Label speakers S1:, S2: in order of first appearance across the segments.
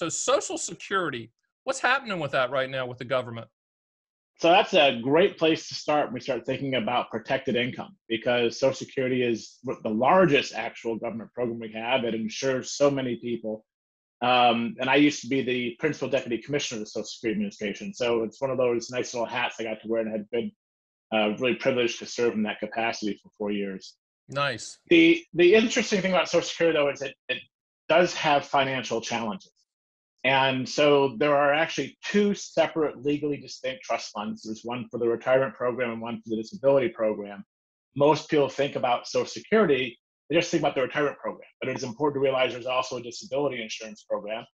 S1: So Social Security, what's happening with that right now with the government?
S2: So that's a great place to start when we start thinking about protected income, because Social Security is the largest actual government program we have. It insures so many people. And I used to be the principal deputy commissioner of the Social Security Administration. So it's one of those nice little hats I got to wear, and had been really privileged to serve in that capacity for 4 years.
S1: Nice.
S2: The interesting thing about Social Security, though, is it does have financial challenges. And so there are actually two separate legally distinct trust funds. There's one for the retirement program and one for the disability program. Most people think about Social Security, they just think about the retirement program. But it is important to realize there's also a disability insurance program,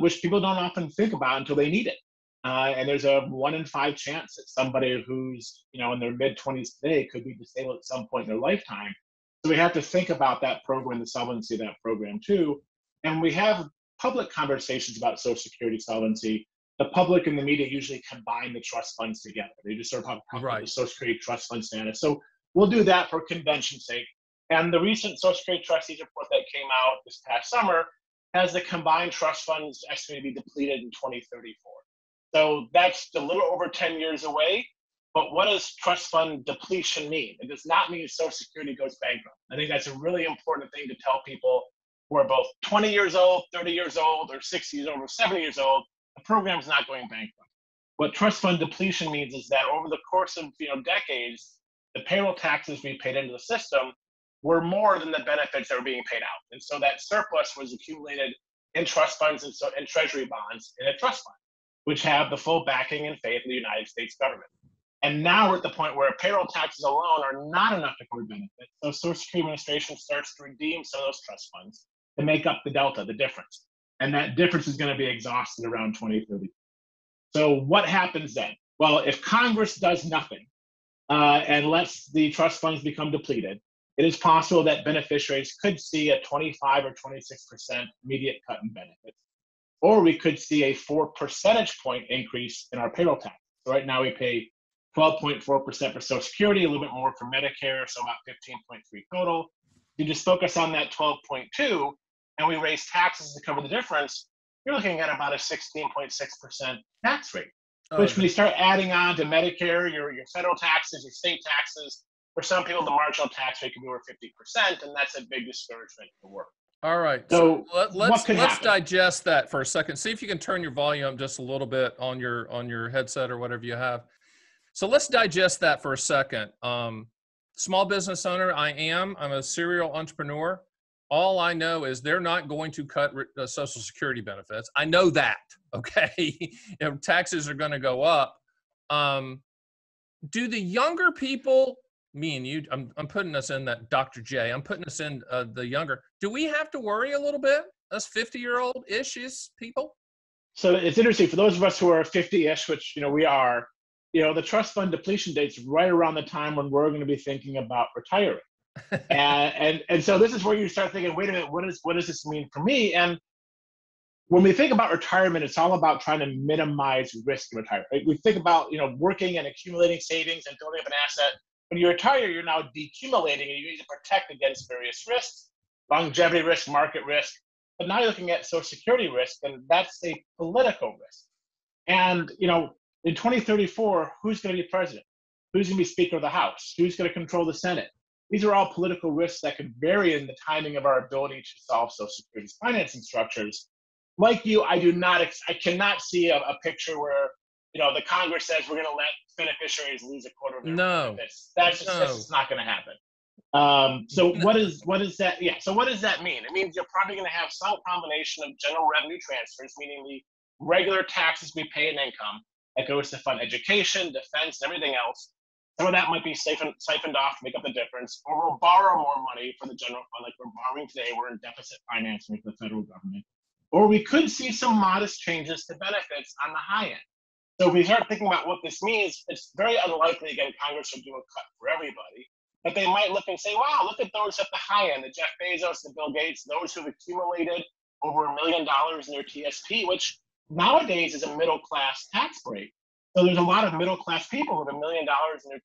S2: which people don't often think about until they need it. And there's a 1 in 5 chance that somebody who's in their mid-20s today could be disabled at some point in their lifetime. So we have to think about that program, the solvency of that program too. And we have public conversations about Social Security solvency. The public and the media usually combine the trust funds together. They just sort of talk about the Social Security trust fund status. So we'll do that for convention's sake. And the recent Social Security trustees report that came out this past summer has the combined trust funds estimated to be depleted in 2034. So that's a little over 10 years away. But what does trust fund depletion mean? It does not mean Social Security goes bankrupt. I think that's a really important thing to tell people who are both 20 years old, 30 years old, or 60 years old, or 70 years old. The program is not going bankrupt. What trust fund depletion means is that over the course of decades, the payroll taxes we paid into the system were more than the benefits that were being paid out. And so that surplus was accumulated in trust funds and treasury bonds in a trust fund, which have the full backing and faith of the United States government. And now we're at the point where payroll taxes alone are not enough to cover benefits. So Social Security Administration starts to redeem some of those trust funds to make up the delta, the difference. And that difference is going to be exhausted around 2030. So what happens then? Well, if Congress does nothing and lets the trust funds become depleted, it is possible that beneficiaries could see a 25 or 26% immediate cut in benefits. Or we could see a 4 percentage point increase in our payroll tax. So right now we pay 12.4% for Social Security, a little bit more for Medicare, so about 15.3 total. You just focus on that 12.2, and we raise taxes to cover the difference, you're looking at about a 16.6% tax rate, which when you start adding on to Medicare, your federal taxes, your state taxes, for some people, the marginal tax rate can be over 50%, and that's a big discouragement for work.
S1: All right.
S2: So
S1: let's digest that for a second. See if you can turn your volume up just a little bit on your headset or whatever you have. So let's digest that for a second. Small business owner, I'm a serial entrepreneur. All I know is they're not going to cut Social Security benefits. I know that, okay? Taxes are going to go up. Do the younger people, me and you, I'm putting us in that Dr. J, I'm putting us in the younger, do we have to worry a little bit, us 50-year-old-ish people?
S2: So it's interesting, for those of us who are 50-ish, which we are, the trust fund depletion date's right around the time when we're going to be thinking about retiring. and so this is where you start thinking, wait a minute, what does this mean for me? And when we think about retirement, it's all about trying to minimize risk in retirement. Right? We think about working and accumulating savings and building up an asset. When you retire, you're now decumulating, and you need to protect against various risks, longevity risk, market risk. But now you're looking at Social Security risk, and that's a political risk. And in 2034, who's going to be president? Who's going to be Speaker of the House? Who's going to control the Senate? These are all political risks that could vary in the timing of our ability to solve Social Security's financing structures. Like you, I cannot see a picture where the Congress says we're going to let beneficiaries lose a quarter of their benefits. That's just not going to happen. So what is that? Yeah. So what does that mean? It means you're probably going to have some combination of general revenue transfers, meaning the regular taxes we pay in income that goes to fund education, defense, and everything else. Some of that might be siphoned off to make up the difference, or we'll borrow more money for the general fund, like we're borrowing today. We're in deficit financing with the federal government. Or we could see some modest changes to benefits on the high end. So if we start thinking about what this means, it's very unlikely, again, Congress will do a cut for everybody. But they might look and say, wow, look at those at the high end, the Jeff Bezos, the Bill Gates, those who've accumulated over $1 million in their TSP, which nowadays is a middle-class tax break. So there's a lot of middle-class people with $1 million in their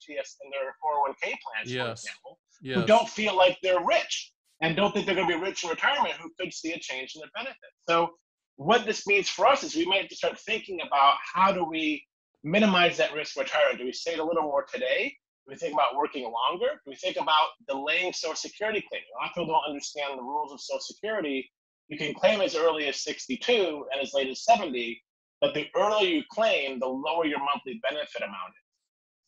S2: 401k plans, for example, who don't feel like they're rich and don't think they're going to be rich in retirement, who could see a change in their benefits. So what this means for us is we might have to start thinking about how do we minimize that risk of retirement. Do we save a little more today? Do we think about working longer? Do we think about delaying Social Security claiming? A lot of people don't understand the rules of Social Security. You can claim as early as 62 and as late as 70, but the earlier you claim, the lower your monthly benefit amount is.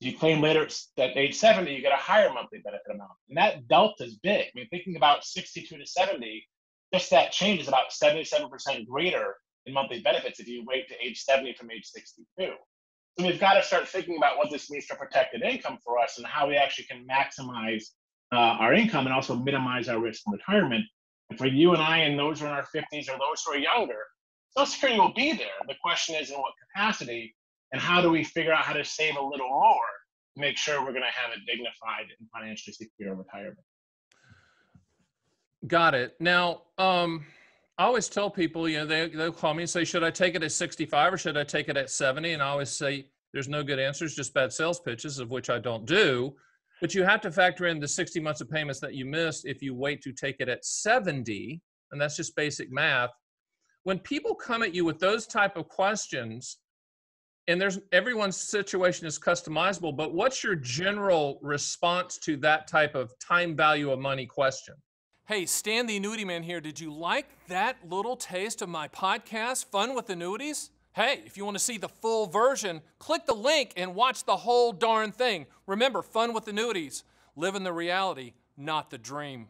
S2: If you claim later at age 70, you get a higher monthly benefit amount. And that delta is big. I mean, thinking about 62 to 70, just that change is about 77% greater in monthly benefits if you wait to age 70 from age 62. So we've got to start thinking about what this means for protected income for us and how we actually can maximize our income and also minimize our risk in retirement. And for you and I and those who are in our 50s or those who are younger, Social Security will be there. The question is in what capacity and how do we figure out how to save a little more to make sure we're going to have a dignified and financially secure retirement.
S1: Got it. Now, I always tell people, they'll call me and say, should I take it at 65 or should I take it at 70? And I always say, there's no good answers, just bad sales pitches, of which I don't do. But you have to factor in the 60 months of payments that you missed if you wait to take it at 70, and that's just basic math. When people come at you with those type of questions, and everyone's situation is customizable, but what's your general response to that type of time value of money question? Hey, Stan the Annuity Man here. Did you like that little taste of my podcast, Fun with Annuities? Hey, if you want to see the full version, click the link and watch the whole darn thing. Remember, Fun with Annuities. Living the reality, not the dream.